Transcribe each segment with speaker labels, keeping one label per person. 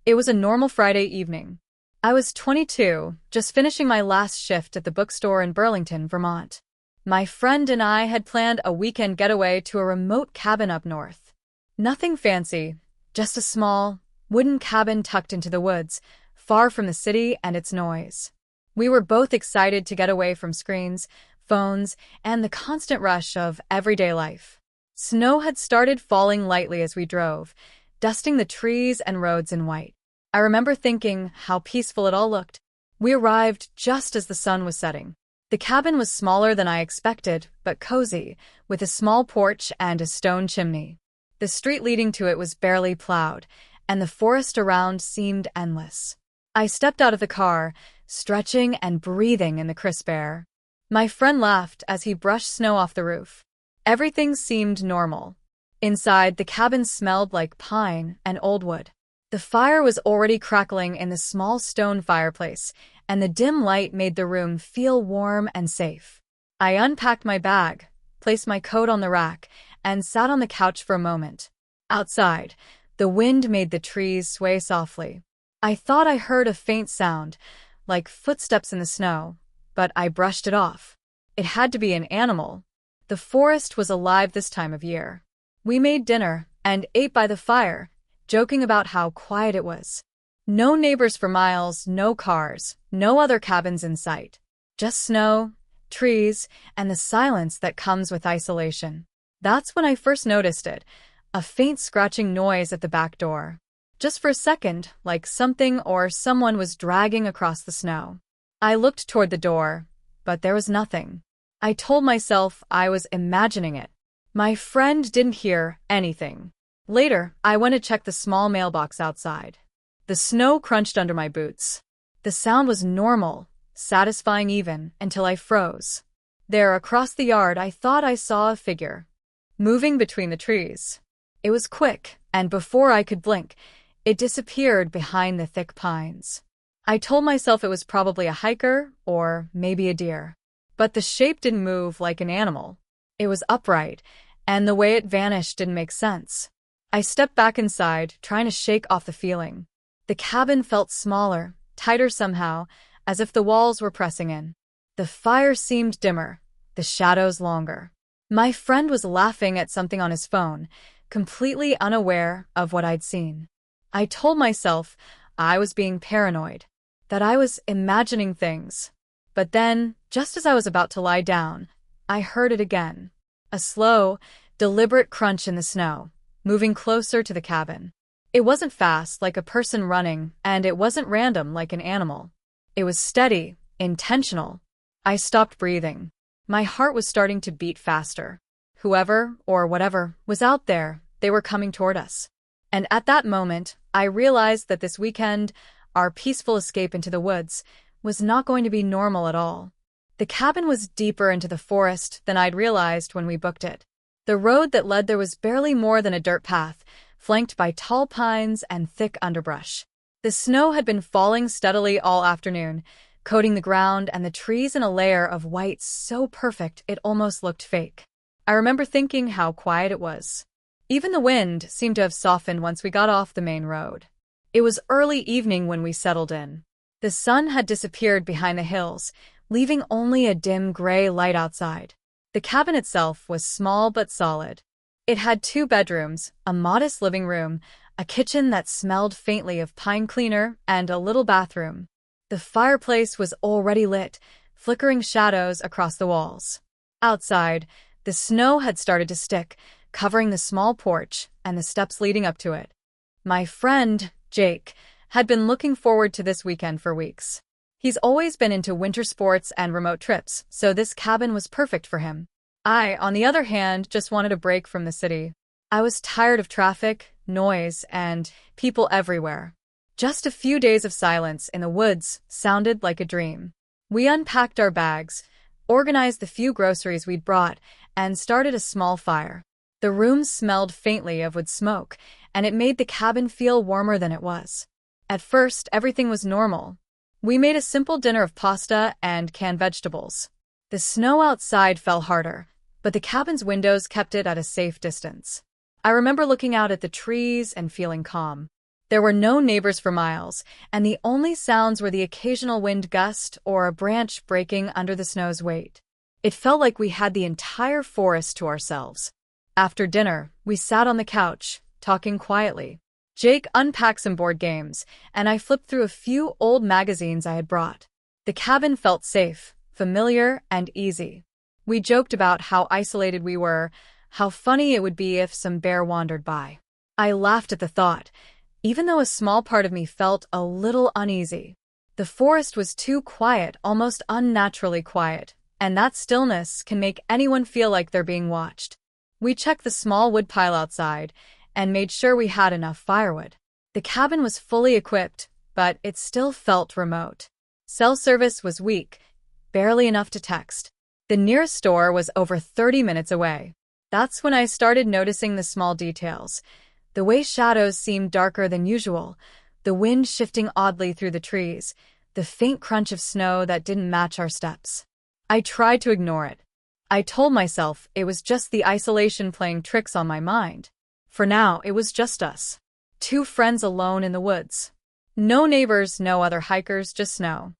Speaker 1: It was a normal Friday evening. I was 22, just finishing my last shift at the bookstore in Burlington, Vermont. My friend and I had planned a weekend getaway to a remote cabin up north. Nothing fancy, just a small, wooden cabin tucked into the woods, far from the city and its noise. We were both excited to get away from screens, phones, and the constant rush of everyday life. Snow had started falling lightly as we drove, dusting the trees and roads in white. I remember thinking how peaceful it all looked. We arrived just as the sun was setting. The cabin was smaller than I expected, but cozy, with a small porch and a stone chimney. The street leading to it was barely plowed, and the forest around seemed endless. I stepped out of the car, stretching and breathing in the crisp air. My friend laughed as he brushed snow off the roof. Everything seemed normal. Inside, the cabin smelled like pine and old wood. The fire was already crackling in the small stone fireplace, and the dim light made the room feel warm and safe. I unpacked my bag, placed my coat on the rack, and sat on the couch for a moment. Outside, the wind made the trees sway softly. I thought I heard a faint sound, like footsteps in the snow, but I brushed it off. It had to be an animal. The forest was alive this time of year. We made dinner and ate by the fire, joking about how quiet it was. No neighbors for miles, no cars, no other cabins in sight. Just snow, trees, and the silence that comes with isolation. That's when I first noticed it, a faint scratching noise at the back door. Just for a second, like something or someone was dragging across the snow. I looked toward the door, but there was nothing. I told myself I was imagining it. My friend didn't hear anything. Later, I went to check the small mailbox outside. The snow crunched under my boots. The sound was normal, satisfying even, until I froze. There, across the yard, I thought I saw a figure, moving between the trees. It was quick, and before I could blink, it disappeared behind the thick pines. I told myself it was probably a hiker, or maybe a deer. But the shape didn't move like an animal. It was upright, and the way it vanished didn't make sense. I stepped back inside, trying to shake off the feeling. The cabin felt smaller, tighter somehow, as if the walls were pressing in. The fire seemed dimmer, the shadows longer. My friend was laughing at something on his phone, completely unaware of what I'd seen. I told myself I was being paranoid, that I was imagining things. But then, just as I was about to lie down, I heard it again. A slow, deliberate crunch in the snow, moving closer to the cabin. It wasn't fast, like a person running, and it wasn't random, like an animal. It was steady, intentional. I stopped breathing. My heart was starting to beat faster. Whoever, or whatever, was out there, they were coming toward us. And at that moment, I realized that this weekend, our peaceful escape into the woods, was not going to be normal at all. The cabin was deeper into the forest than I'd realized when we booked it. The road that led there was barely more than a dirt path, flanked by tall pines and thick underbrush. The snow had been falling steadily all afternoon, coating the ground and the trees in a layer of white so perfect it almost looked fake. I remember thinking how quiet it was. Even the wind seemed to have softened once we got off the main road. It was early evening when we settled in. The sun had disappeared behind the hills, leaving only a dim gray light outside. The cabin itself was small but solid. It had 2 bedrooms, a modest living room, a kitchen that smelled faintly of pine cleaner, and a little bathroom. The fireplace was already lit, flickering shadows across the walls. Outside, the snow had started to stick, covering the small porch and the steps leading up to it. My friend, Jake, had been looking forward to this weekend for weeks. He's always been into winter sports and remote trips, so this cabin was perfect for him. I, on the other hand, just wanted a break from the city. I was tired of traffic, noise, and people everywhere. Just a few days of silence in the woods sounded like a dream. We unpacked our bags, organized the few groceries we'd brought, and started a small fire. The room smelled faintly of wood smoke, and it made the cabin feel warmer than it was. At first, everything was normal. We made a simple dinner of pasta and canned vegetables. The snow outside fell harder, but the cabin's windows kept it at a safe distance. I remember looking out at the trees and feeling calm. There were no neighbors for miles, and the only sounds were the occasional wind gust or a branch breaking under the snow's weight. It felt like we had the entire forest to ourselves. After dinner, we sat on the couch, talking quietly. Jake unpacked some board games, and I flipped through a few old magazines I had brought. The cabin felt safe, familiar, and easy. We joked about how isolated we were, how funny it would be if some bear wandered by. I laughed at the thought, even though a small part of me felt a little uneasy. The forest was too quiet, almost unnaturally quiet, and that stillness can make anyone feel like they're being watched. We checked the small wood pile outside and made sure we had enough firewood. The cabin was fully equipped, but it still felt remote. Cell service was weak, barely enough to text. The nearest store was over 30 minutes away. That's when I started noticing the small details. The way shadows seemed darker than usual, the wind shifting oddly through the trees, the faint crunch of snow that didn't match our steps. I tried to ignore it. I told myself it was just the isolation playing tricks on my mind. For now, it was just us. Two friends alone in the woods. No neighbors, no other hikers, just snow.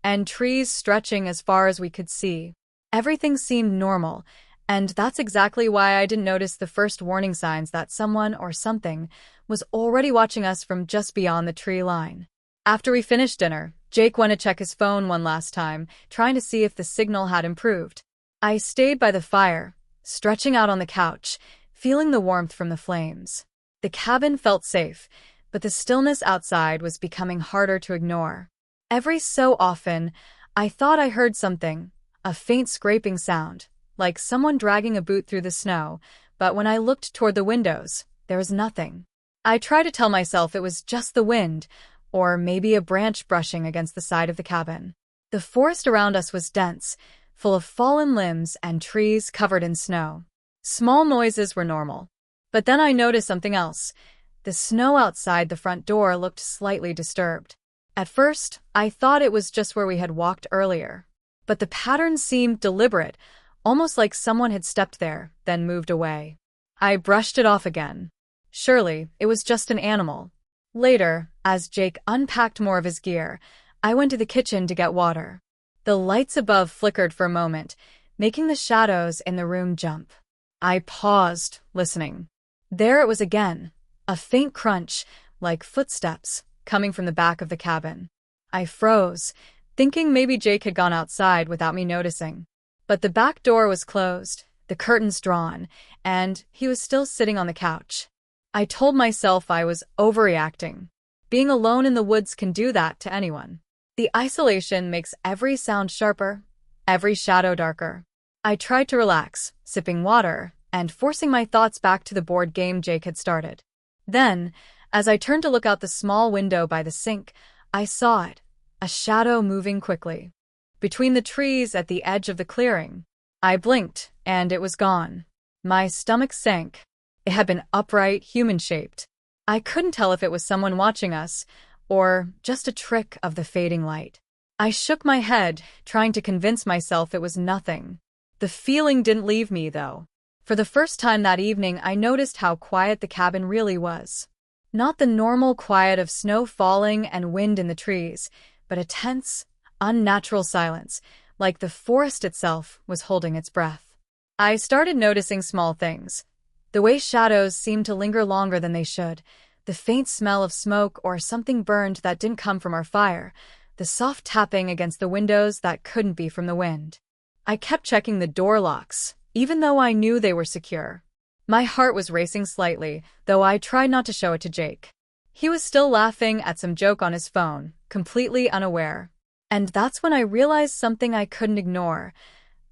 Speaker 1: And trees stretching as far as we could see. Everything seemed normal, and that's exactly why I didn't notice the first warning signs that someone or something was already watching us from just beyond the tree line. After we finished dinner, Jake went to check his phone one last time, trying to see if the signal had improved. I stayed by the fire, stretching out on the couch, feeling the warmth from the flames. The cabin felt safe, but the stillness outside was becoming harder to ignore. Every so often, I thought I heard something, a faint scraping sound, like someone dragging a boot through the snow, but when I looked toward the windows, there was nothing. I tried to tell myself it was just the wind, or maybe a branch brushing against the side of the cabin. The forest around us was dense, full of fallen limbs and trees covered in snow. Small noises were normal. But then I noticed something else. The snow outside the front door looked slightly disturbed. At first, I thought it was just where we had walked earlier. But the pattern seemed deliberate, almost like someone had stepped there, then moved away. I brushed it off again. Surely, it was just an animal. Later, as Jake unpacked more of his gear, I went to the kitchen to get water. The lights above flickered for a moment, making the shadows in the room jump. I paused, listening. There it was again, a faint crunch, like footsteps, coming from the back of the cabin. I froze, thinking maybe Jake had gone outside without me noticing. But the back door was closed, the curtains drawn, and he was still sitting on the couch. I told myself I was overreacting. Being alone in the woods can do that to anyone. The isolation makes every sound sharper, every shadow darker. I tried to relax, sipping water, and forcing my thoughts back to the board game Jake had started. Then, as I turned to look out the small window by the sink, I saw it, a shadow moving quickly. Between the trees at the edge of the clearing. I blinked, and it was gone. My stomach sank. It had been upright, human-shaped. I couldn't tell if it was someone watching us, or just a trick of the fading light. I shook my head, trying to convince myself it was nothing. The feeling didn't leave me, though. For the first time that evening, I noticed how quiet the cabin really was. Not the normal quiet of snow falling and wind in the trees, but a tense, unnatural silence, like the forest itself was holding its breath. I started noticing small things. The way shadows seemed to linger longer than they should, the faint smell of smoke or something burned that didn't come from our fire, the soft tapping against the windows that couldn't be from the wind. I kept checking the door locks, even though I knew they were secure. My heart was racing slightly, though I tried not to show it to Jake. He was still laughing at some joke on his phone, completely unaware. And that's when I realized something I couldn't ignore.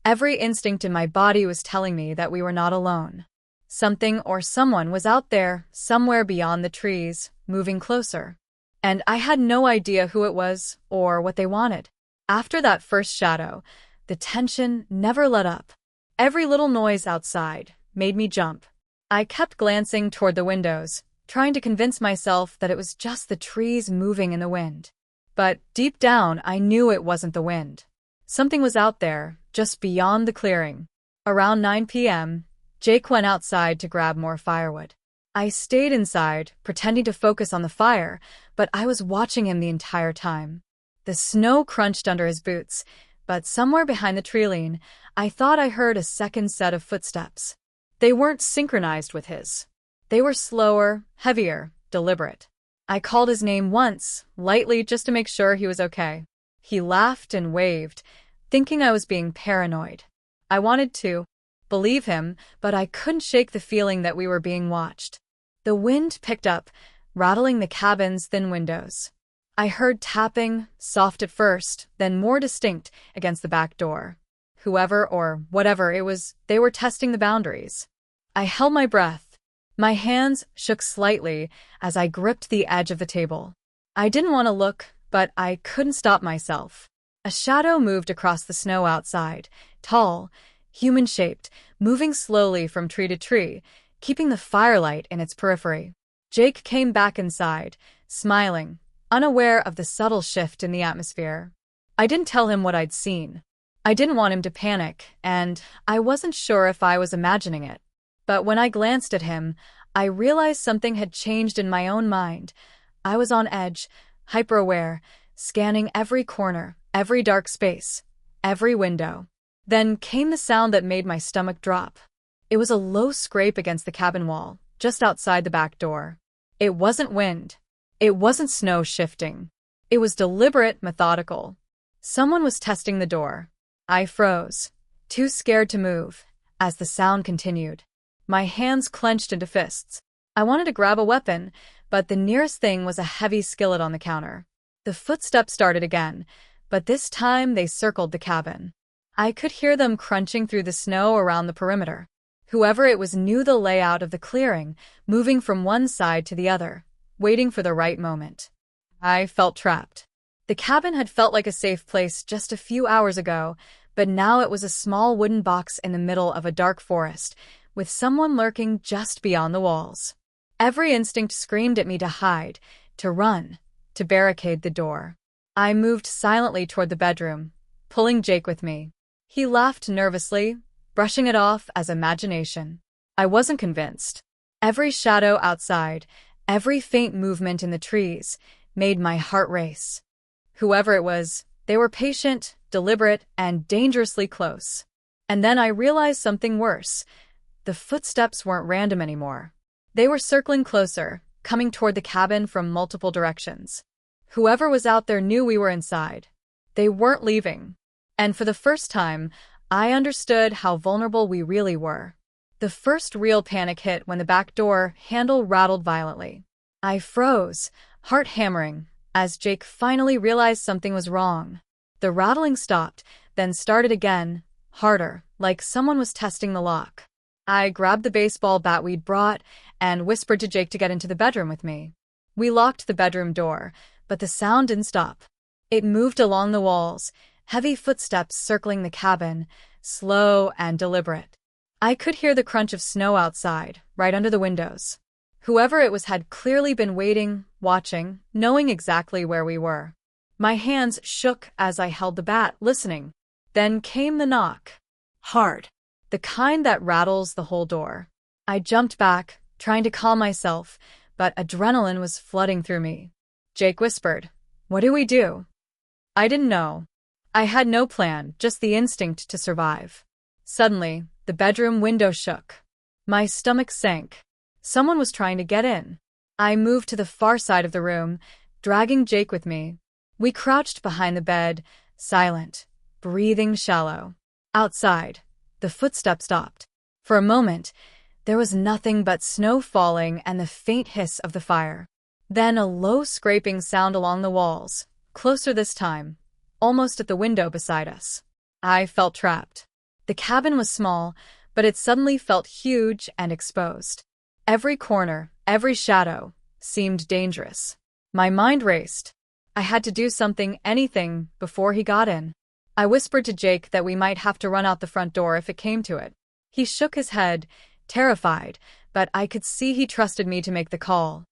Speaker 1: Every instinct in my body was telling me that we were not alone. Something or someone was out there, somewhere beyond the trees, moving closer. And I had no idea who it was or what they wanted. After that first shadow, the tension never let up. Every little noise outside made me jump. I kept glancing toward the windows, trying to convince myself that it was just the trees moving in the wind. But deep down, I knew it wasn't the wind. Something was out there, just beyond the clearing. Around 9 p.m., Jake went outside to grab more firewood. I stayed inside, pretending to focus on the fire, but I was watching him the entire time. The snow crunched under his boots, but somewhere behind the treeline, I thought I heard a second set of footsteps. They weren't synchronized with his. They were slower, heavier, deliberate. I called his name once, lightly just to make sure he was okay. He laughed and waved, thinking I was being paranoid. I wanted to believe him, but I couldn't shake the feeling that we were being watched. The wind picked up, rattling the cabin's thin windows. I heard tapping, soft at first, then more distinct, against the back door. Whoever or whatever it was, they were testing the boundaries. I held my breath. My hands shook slightly as I gripped the edge of the table. I didn't want to look, but I couldn't stop myself. A shadow moved across the snow outside, tall, human-shaped, moving slowly from tree to tree, keeping the firelight in its periphery. Jake came back inside, smiling, unaware of the subtle shift in the atmosphere. I didn't tell him what I'd seen. I didn't want him to panic, and I wasn't sure if I was imagining it. But when I glanced at him, I realized something had changed in my own mind. I was on edge, hyper-aware, scanning every corner, every dark space, every window. Then came the sound that made my stomach drop. It was a low scrape against the cabin wall, just outside the back door. It wasn't wind. It wasn't snow shifting. It was deliberate, methodical. Someone was testing the door. I froze, too scared to move, as the sound continued. My hands clenched into fists. I wanted to grab a weapon, but the nearest thing was a heavy skillet on the counter. The footsteps started again, but this time they circled the cabin. I could hear them crunching through the snow around the perimeter. Whoever it was knew the layout of the clearing, moving from one side to the other, waiting for the right moment. I felt trapped. The cabin had felt like a safe place just a few hours ago, but now it was a small wooden box in the middle of a dark forest, with someone lurking just beyond the walls. Every instinct screamed at me to hide, to run, to barricade the door. I moved silently toward the bedroom, pulling Jake with me. He laughed nervously, brushing it off as imagination. I wasn't convinced. Every shadow outside, every faint movement in the trees, made my heart race. Whoever it was, they were patient, deliberate, and dangerously close. And then I realized something worse. The footsteps weren't random anymore. They were circling closer, coming toward the cabin from multiple directions. Whoever was out there knew we were inside. They weren't leaving. And for the first time, I understood how vulnerable we really were. The first real panic hit when the back door handle rattled violently. I froze, heart hammering, as Jake finally realized something was wrong. The rattling stopped, then started again, harder, like someone was testing the lock. I grabbed the baseball bat we'd brought and whispered to Jake to get into the bedroom with me. We locked the bedroom door, but the sound didn't stop. It moved along the walls, heavy footsteps circling the cabin, slow and deliberate. I could hear the crunch of snow outside, right under the windows. Whoever it was had clearly been waiting, watching, knowing exactly where we were. My hands shook as I held the bat, listening. Then came the knock. Hard. The kind that rattles the whole door. I jumped back, trying to calm myself, but adrenaline was flooding through me. Jake whispered, "What do we do?" I didn't know. I had no plan, just the instinct to survive. Suddenly, the bedroom window shook. My stomach sank. Someone was trying to get in. I moved to the far side of the room, dragging Jake with me. We crouched behind the bed, silent, breathing shallow. Outside, the footsteps stopped. For a moment, there was nothing but snow falling and the faint hiss of the fire. Then a low scraping sound along the walls, closer this time, almost at the window beside us. I felt trapped. The cabin was small, but it suddenly felt huge and exposed. Every corner, every shadow, seemed dangerous. My mind raced. I had to do something, anything, before he got in. I whispered to Jake that we might have to run out the front door if it came to it. He shook his head, terrified, but I could see he trusted me to make the call.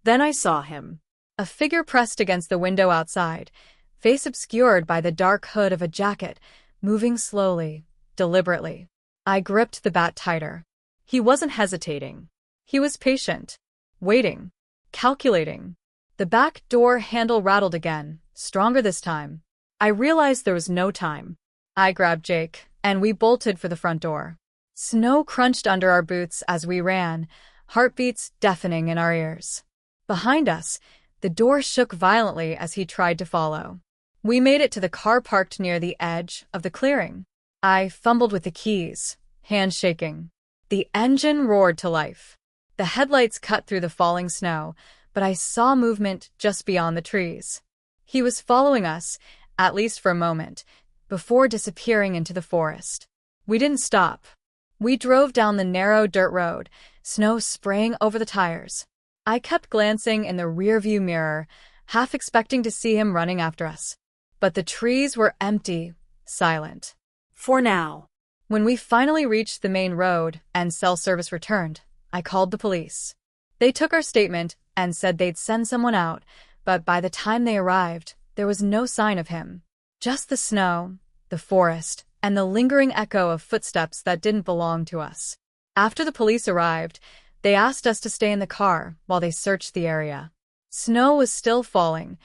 Speaker 1: Then I saw him. A figure pressed against the window outside, face obscured by the dark hood of a jacket, moving slowly, deliberately. I gripped the bat tighter. He wasn't hesitating. He was patient, waiting, calculating. The back door handle rattled again, stronger this time. I realized there was no time. I grabbed Jake, and we bolted for the front door. Snow crunched under our boots as we ran, heartbeats deafening in our ears. Behind us, the door shook violently as he tried to follow. We made it to the car parked near the edge of the clearing. I fumbled with the keys, hands shaking. The engine roared to life. The headlights cut through the falling snow, but I saw movement just beyond the trees. He was following us, at least for a moment, before disappearing into the forest. We didn't stop. We drove down the narrow dirt road, snow spraying over the tires. I kept glancing in the rearview mirror, half expecting to see him running after us. But the trees were empty, silent.
Speaker 2: For now.
Speaker 1: When we finally reached the main road and cell service returned, I called the police. They took our statement and said they'd send someone out, but by the time they arrived, there was no sign of him. Just the snow, the forest, and the lingering echo of footsteps that didn't belong to us. After the police arrived, they asked us to stay in the car while they searched the area. Snow was still falling,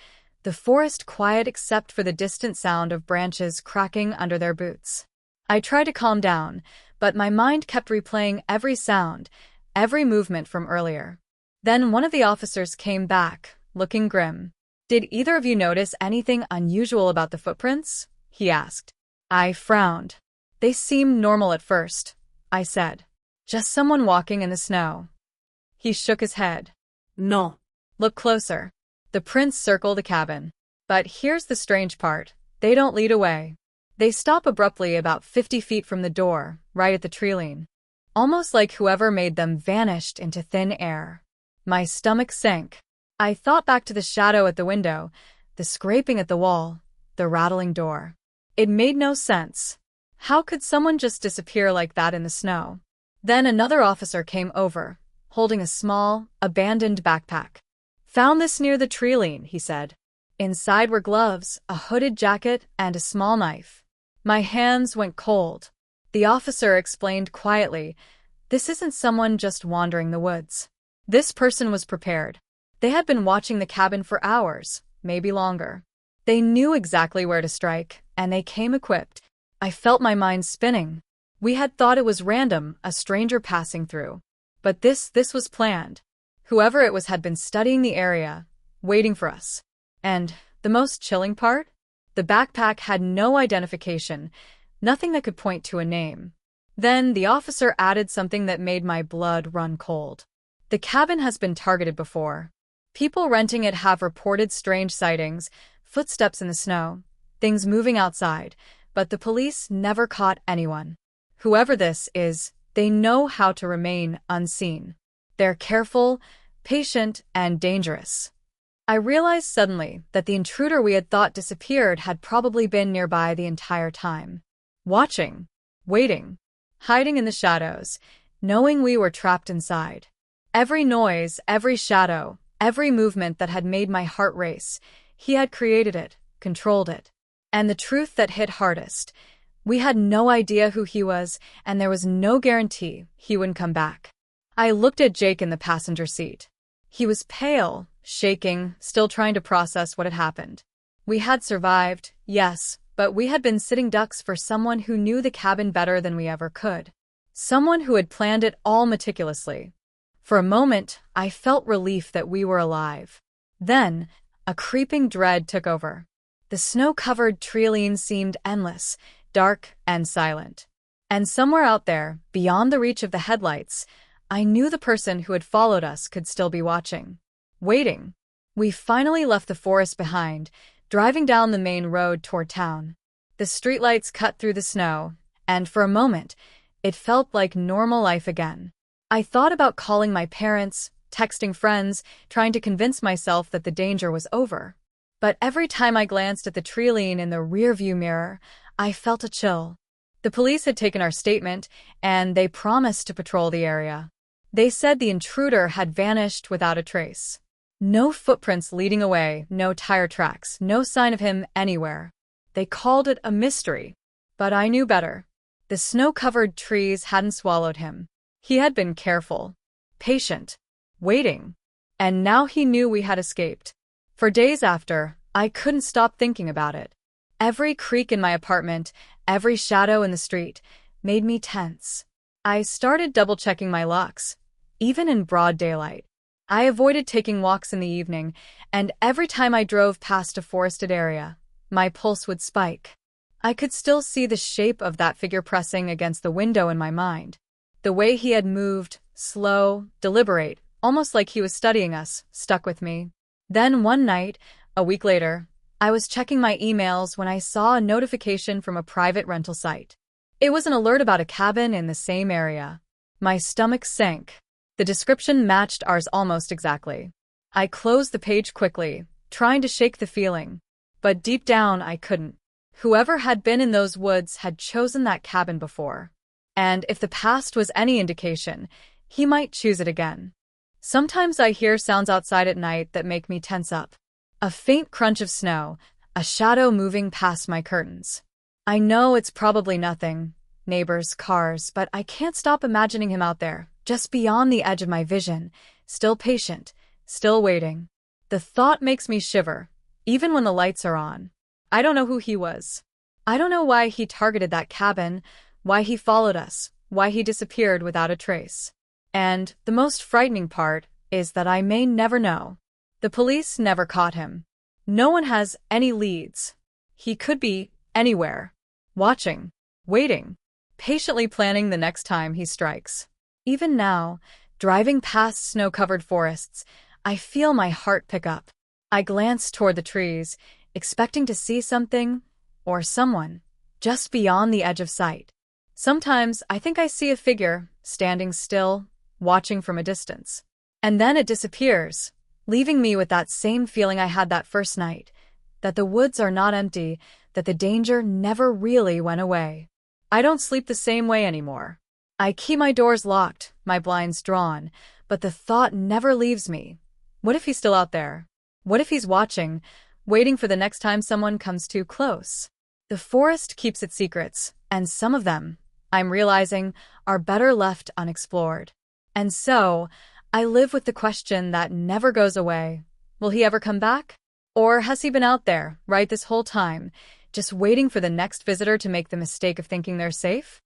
Speaker 1: the forest quiet except for the distant sound of branches cracking under their boots. I tried to calm down, but my mind kept replaying every sound, every movement from earlier. Then one of the officers came back, looking grim. "Did either of you notice anything unusual about the footprints?" he asked. I frowned. "They seemed normal at first," I said. "Just someone walking in the snow." He shook his head.
Speaker 2: "No."
Speaker 1: "Look closer." The prints circle the cabin. But here's the strange part. They don't lead away. They stop abruptly about 50 feet from the door, right at the treeline. Almost like whoever made them vanished into thin air. My stomach sank. I thought back to the shadow at the window, the scraping at the wall, the rattling door. It made no sense. How could someone just disappear like that in the snow? Then another officer came over, holding a small, abandoned backpack. "Found this near the treeline," he said. Inside were gloves, a hooded jacket, and a small knife. My hands went cold. The officer explained quietly, "This isn't someone just wandering the woods. This person was prepared. They had been watching the cabin for hours, maybe longer. They knew exactly where to strike, and they came equipped." I felt my mind spinning. We had thought it was random, a stranger passing through. But this was planned. Whoever it was had been studying the area, waiting for us. And the most chilling part? The backpack had no identification, nothing that could point to a name. Then the officer added something that made my blood run cold. "The cabin has been targeted before. People renting it have reported strange sightings, footsteps in the snow, things moving outside, but the police never caught anyone. Whoever this is, they know how to remain unseen. They're careful, patient, and dangerous." I realized suddenly that the intruder we had thought disappeared had probably been nearby the entire time. Watching, waiting, hiding in the shadows, knowing we were trapped inside. Every noise, every shadow, every movement that had made my heart race, he had created it, controlled it. And the truth that hit hardest, we had no idea who he was, and there was no guarantee he wouldn't come back. I looked at Jake in the passenger seat. He was pale, shaking, still trying to process what had happened. We had survived, yes, but we had been sitting ducks for someone who knew the cabin better than we ever could. Someone who had planned it all meticulously. For a moment, I felt relief that we were alive. Then, a creeping dread took over. The snow-covered treeline seemed endless, dark and silent. And somewhere out there, beyond the reach of the headlights, I knew the person who had followed us could still be watching. Waiting. We finally left the forest behind, driving down the main road toward town. The streetlights cut through the snow, and for a moment, it felt like normal life again. I thought about calling my parents, texting friends, trying to convince myself that the danger was over. But every time I glanced at the treeline in the rearview mirror, I felt a chill. The police had taken our statement, and they promised to patrol the area. They said the intruder had vanished without a trace. No footprints leading away, no tire tracks, no sign of him anywhere. They called it a mystery. But I knew better. The snow-covered trees hadn't swallowed him. He had been careful. patient, waiting. And now he knew we had escaped. For days after, I couldn't stop thinking about it. Every creak in my apartment, every shadow in the street, made me tense. I started double-checking my locks, even in broad daylight. I avoided taking walks in the evening, and every time I drove past a forested area, my pulse would spike. I could still see the shape of that figure pressing against the window in my mind. The way he had moved, slow, deliberate, almost like he was studying us, stuck with me. Then one night, a week later, I was checking my emails when I saw a notification from a private rental site. It was an alert about a cabin in the same area. My stomach sank. The description matched ours almost exactly. I closed the page quickly, trying to shake the feeling. But deep down, I couldn't. Whoever had been in those woods had chosen that cabin before. And if the past was any indication, he might choose it again. Sometimes I hear sounds outside at night that make me tense up. A faint crunch of snow, a shadow moving past my curtains. I know it's probably nothing, neighbors, cars, but I can't stop imagining him out there, just beyond the edge of my vision, still patient, still waiting. The thought makes me shiver, even when the lights are on. I don't know who he was. I don't know why he targeted that cabin, why he followed us, why he disappeared without a trace. And the most frightening part is that I may never know. The police never caught him. No one has any leads. He could be anywhere, watching, waiting, patiently planning the next time he strikes. Even now, driving past snow-covered forests, I feel my heart pick up. I glance toward the trees, expecting to see something, or someone, just beyond the edge of sight. Sometimes I think I see a figure, standing still, watching from a distance. And then it disappears, leaving me with that same feeling I had that first night, that the woods are not empty, that the danger never really went away. I don't sleep the same way anymore. I keep my doors locked, my blinds drawn, but the thought never leaves me. What if he's still out there? What if he's watching, waiting for the next time someone comes too close? The forest keeps its secrets, and some of them, I'm realizing, are better left unexplored. And so, I live with the question that never goes away. Will he ever come back? Or has he been out there, right this whole time, just waiting for the next visitor to make the mistake of thinking they're safe?